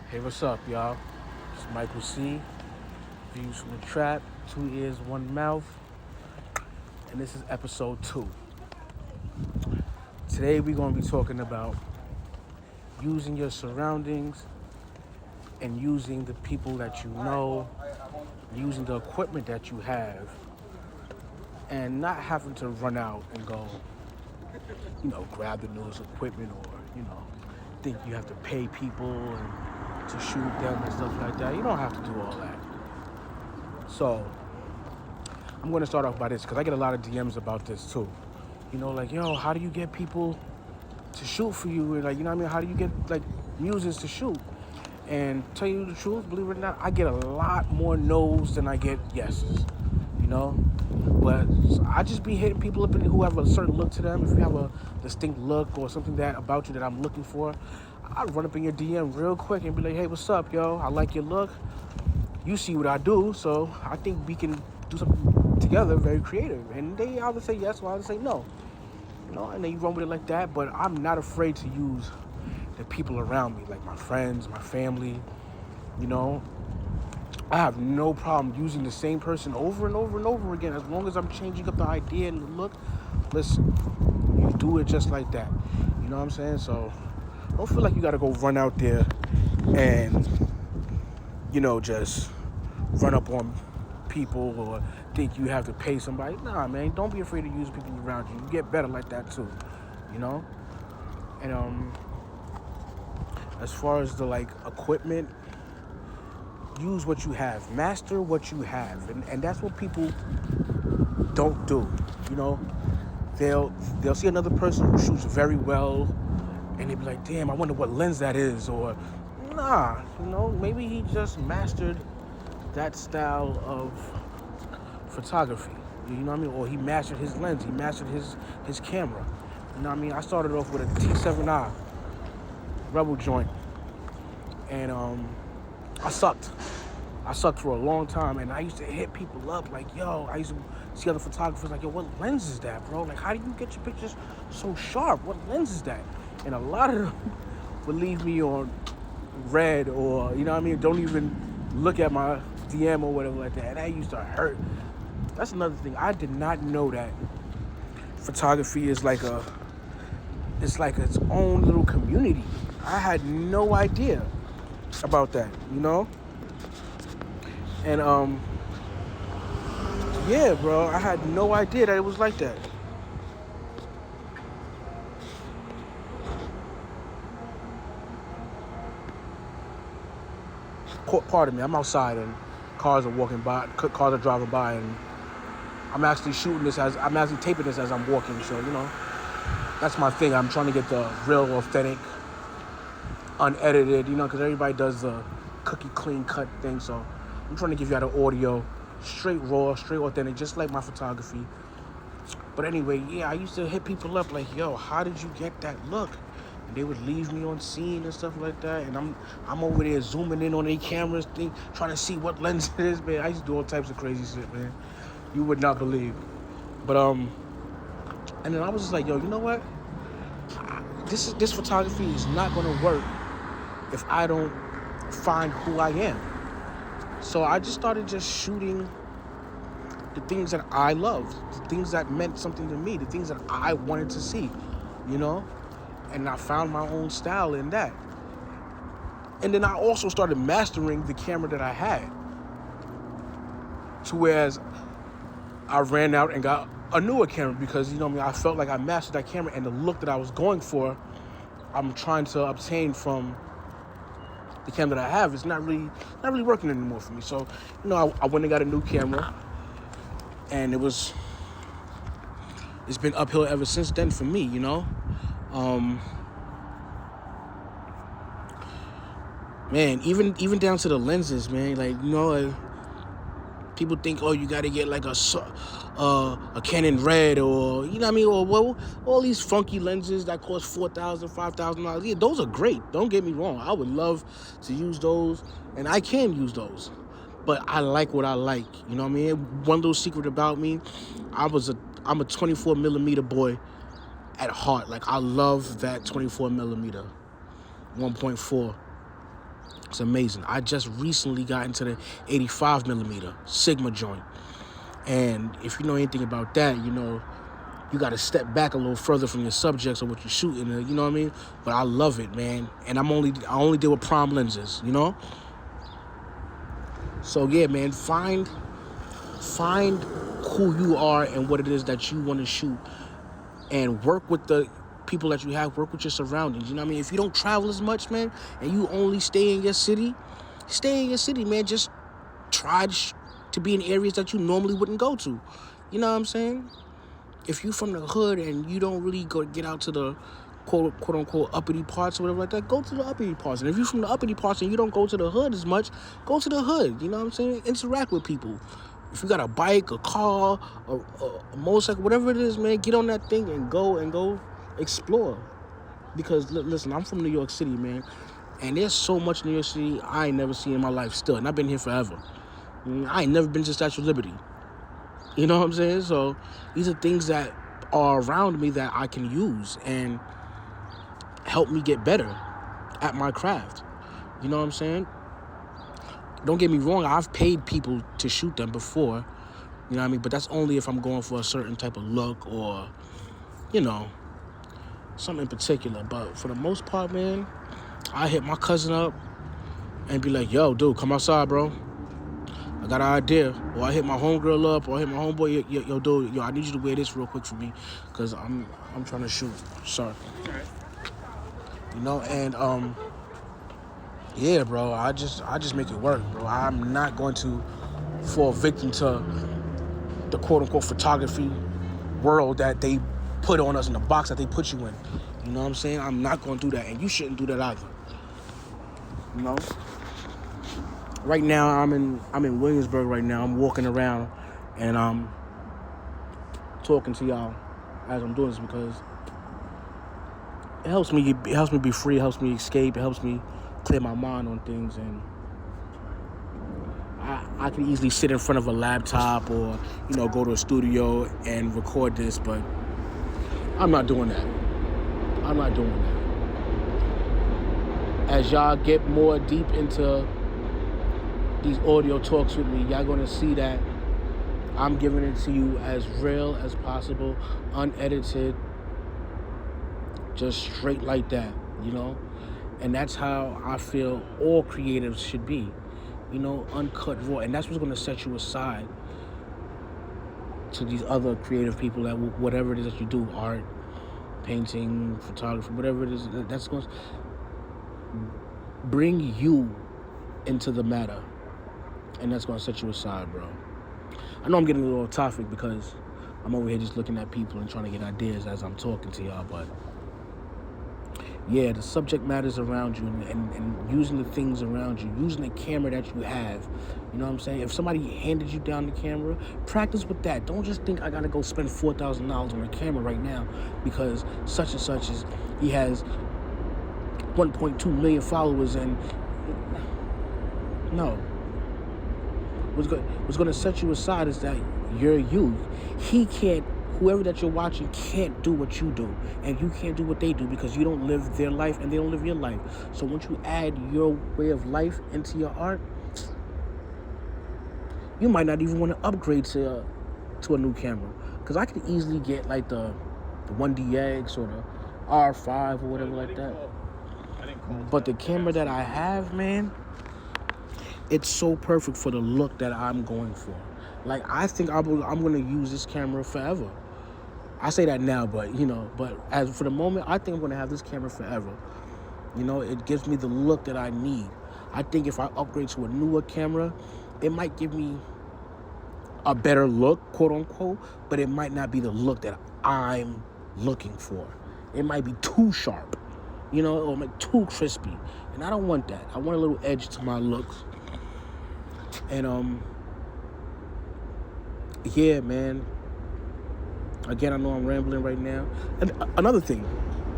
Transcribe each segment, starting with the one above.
Hey, what's up, y'all? It's Michael C. Views from the Trap. 2 ears, 1 mouth. And this is episode 2. Today we're going to be talking about using your surroundings and using the people that you know, using the equipment that you have, and not having to run out and go, grab the newest equipment or, think you have to pay people and to shoot them and stuff like that. You don't have to do all that. So, I'm going to start off by this because I get a lot of DMs about this too. Yo, how do you get people to shoot for you? And how do you get musicians to shoot? And tell you the truth, believe it or not, I get a lot more no's than I get yeses. But I just be hitting people up who have a certain look to them. If you have a distinct look or something that about you that I'm looking for, I'd run up in your DM real quick and be like, hey, what's up, yo? I like your look. You see what I do, so I think we can do something together, very creative. And they either say yes or either say no. And then you run with it like that. But I'm not afraid to use the people around me, like my friends, my family. I have no problem using the same person over and over and over again, as long as I'm changing up the idea and the look. Listen, you do it just like that. You know what I'm saying? So don't feel like you got to go run out there and, just run up on people or think you have to pay somebody. Nah, man, don't be afraid to use people around you. You get better like that too, And as far as the equipment, use what you have, master what you have, and that's what people don't do. They'll see another person who shoots very well, and they be like, damn, I wonder what lens that is, or nah, maybe he just mastered that style of photography, or he mastered his lens, he mastered his camera. I started off with a T7i Rebel joint, and I sucked for a long time, and I used to hit people up like, yo, I used to see other photographers like, yo, what lens is that, bro? Like, how do you get your pictures so sharp? What lens is that? And a lot of them would leave me on red or, don't even look at my DM or whatever like that. And that used to hurt. That's another thing. I did not know that photography is it's like its own little community. I had no idea about that, And yeah, bro, I had no idea that it was like that. Pardon me, I'm outside and cars are driving by, and I'm actually taping this as I'm walking. So that's my thing. I'm trying to get the real, authentic, unedited, because everybody does the cookie clean cut thing. So I'm trying to give you out the audio, straight raw, straight authentic, just like my photography. But anyway, yeah, I used to hit people up like, yo, how did you get that look? And they would leave me on scene and stuff like that. And I'm over there zooming in on their cameras, trying to see what lens it is, man. I used to do all types of crazy shit, man. You would not believe. But and then I was just like, yo, you know what? This photography is not gonna work if I don't find who I am. So I just started just shooting the things that I loved, the things that meant something to me, the things that I wanted to see, And I found my own style in that. And then I also started mastering the camera that I had. To whereas I ran out and got a newer camera because, I felt like I mastered that camera, and the look that I was going for, I'm trying to obtain from the camera that I have is not really working anymore for me. So, I went and got a new camera, and it's been uphill ever since then for me, Man, even down to the lenses, man. People think, oh, you got to get a Canon Red or or all these funky lenses that cost $4,000, $5,000. Yeah, those are great. Don't get me wrong. I would love to use those, and I can use those. But I like what I like. One little secret about me, I'm a 24 millimeter boy at heart. I love that 24 millimeter 1.4. It's amazing. I just recently got into the 85 millimeter Sigma joint. And if you know anything about that, you know, you got to step back a little further from your subjects or what you're shooting, you know what I mean? But I love it, man. And I only deal with prime lenses, you know? So yeah, man, find who you are and what it is that you want to shoot, and work with the people that you have, work with your surroundings, you know what I mean? If you don't travel as much, man, and you only stay in your city, man. Just try to be in areas that you normally wouldn't go to. You know what I'm saying? If you from the hood and you don't really get out to the quote unquote uppity parts or whatever like that, go to the uppity parts. And if you're from the uppity parts and you don't go to the hood as much, go to the hood. You know what I'm saying? Interact with people. If you got a bike, a car, a motorcycle, whatever it is, man, get on that thing and go explore. Because listen, I'm from New York City, man, and there's so much New York City I ain't never seen in my life still, and I've been here forever. I ain't never been to Statue of Liberty. You know what I'm saying? So these are things that are around me that I can use and help me get better at my craft. You know what I'm saying? Don't get me wrong, I've paid people to shoot them before. You know what I mean? But that's only if I'm going for a certain type of look or, you know, something in particular. But for the most part, man, I hit my cousin up and be like, yo, dude, come outside, bro. I got an idea. Or I hit my homegirl up, or I hit my homeboy, yo, dude, I need you to wear this real quick for me, because I'm trying to shoot. Sorry. You know, and yeah, bro, I just make it work, bro. I'm not going to fall victim to the quote unquote photography world that they put on us, in the box that they put you in. You know what I'm saying? I'm not going to do that, and you shouldn't do that either. You know? Right now, I'm in Williamsburg right now. I'm walking around, and I'm talking to y'all as I'm doing this, because it helps me be free, it helps me escape, it helps me clear my mind on things, and I can easily sit in front of a laptop or, you know, go to a studio and record this, but I'm not doing that. As y'all get more deep into these audio talks with me, y'all gonna see that I'm giving it to you as real as possible, unedited, just straight like that, you know? And that's how I feel all creatives should be, you know, uncut, raw. And that's what's gonna set you aside to these other creative people that whatever it is that you do, art, painting, photography, whatever it is, that's going to bring you into the matter. And that's going to set you aside, bro. I know I'm getting a little off topic because I'm over here just looking at people and trying to get ideas as I'm talking to y'all, but yeah, the subject matters around you, and using the things around you, using the camera that you have. You know what I'm saying? If somebody handed you down the camera, practice with that. Don't just think I gotta go spend $4,000 on a camera right now because such and such he has 1.2 million followers, and no. What's going to set you aside is that you're you. Whoever that you're watching can't do what you do, and you can't do what they do because you don't live their life and they don't live your life. So once you add your way of life into your art, you might not even want to upgrade to a new camera, because I could easily get like the 1DX or the R5 or whatever like that. But the camera that I have, man, it's so perfect for the look that I'm going for. Like, I think I'm going to use this camera forever. I say that now, but, you know, but as for the moment, I think I'm going to have this camera forever. You know, it gives me the look that I need. I think if I upgrade to a newer camera, it might give me a better look, quote unquote, but it might not be the look that I'm looking for. It might be too sharp, you know, or like too crispy. And I don't want that. I want a little edge to my looks. And, yeah, man. Again, I know I'm rambling right now. And another thing,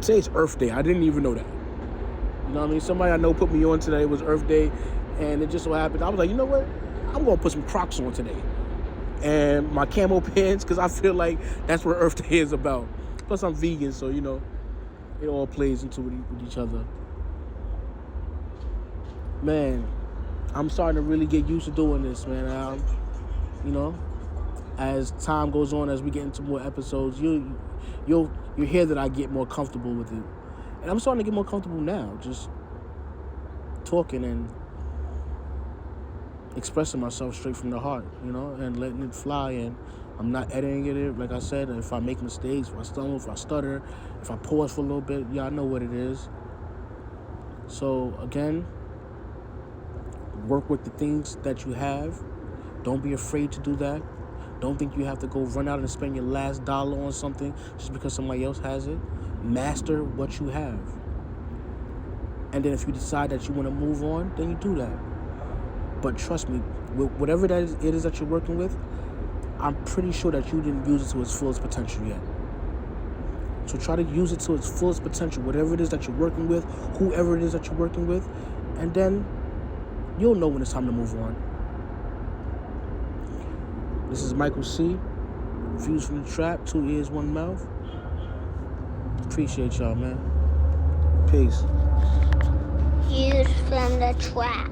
today's Earth Day. I didn't even know that. You know what I mean? Somebody I know put me on today. It was Earth Day, and it just so happened. I was like, you know what? I'm going to put some Crocs on today. And my camo pants, because I feel like that's what Earth Day is about. Plus, I'm vegan, so, you know, it all plays into with each other. Man, I'm starting to really get used to doing this, man. You know, as time goes on, as we get into more episodes, you'll hear that I get more comfortable with it. And I'm starting to get more comfortable now, just talking and expressing myself straight from the heart, you know, and letting it fly. And I'm not editing it. Like I said, if I make mistakes, if I stumble, if I stutter, if I pause for a little bit, yeah, I know what it is. So again, work with the things that you have. Don't be afraid to do that. Don't think you have to go run out and spend your last dollar on something just because somebody else has it. Master what you have. And then if you decide that you want to move on, then you do that. But trust me, whatever it is that you're working with, I'm pretty sure that you didn't use it to its fullest potential yet. So try to use it to its fullest potential, whatever it is that you're working with, whoever it is that you're working with, and then you'll know when it's time to move on. This is Michael C. Views from the Trap, 2 ears, 1 mouth. Appreciate y'all, man. Peace. Views from the Trap.